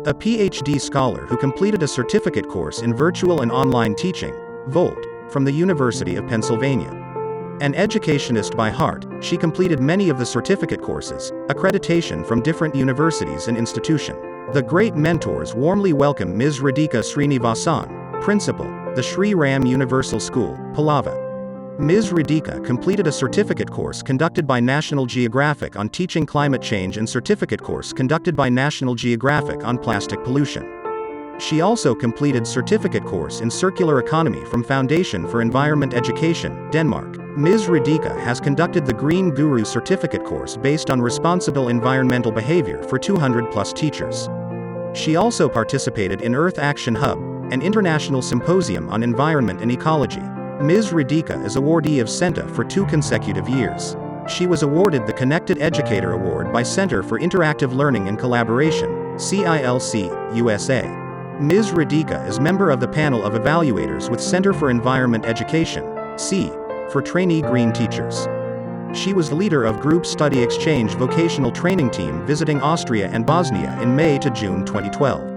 a PhD scholar who completed a certificate course in virtual and online teaching, VOLT, from the University of Pennsylvania. An educationist by heart, she completed many of the certificate courses, accreditation from different universities and institutions. The great mentors warmly welcome Ms. Radhika Srinivasan, Principal, the Shri Ram Universal School, Pallava. Ms. Radhika completed a certificate course conducted by National Geographic on teaching climate change and certificate course conducted by National Geographic on plastic pollution. She also completed certificate course in circular economy from Foundation for Environment Education, Denmark. Ms. Radhika has conducted the Green Guru certificate course based on responsible environmental behavior for 200+ teachers. She also participated in Earth Action Hub, an international symposium on environment and ecology. Ms. Radhika is awardee of CENTA for 2 consecutive years. She was awarded the Connected Educator Award by Center for Interactive Learning and Collaboration, CILC, USA. Ms. Radhika is member of the panel of evaluators with Center for Environment Education, C, for trainee green teachers. She was leader of Group Study Exchange vocational training team visiting Austria and Bosnia in May to June 2012.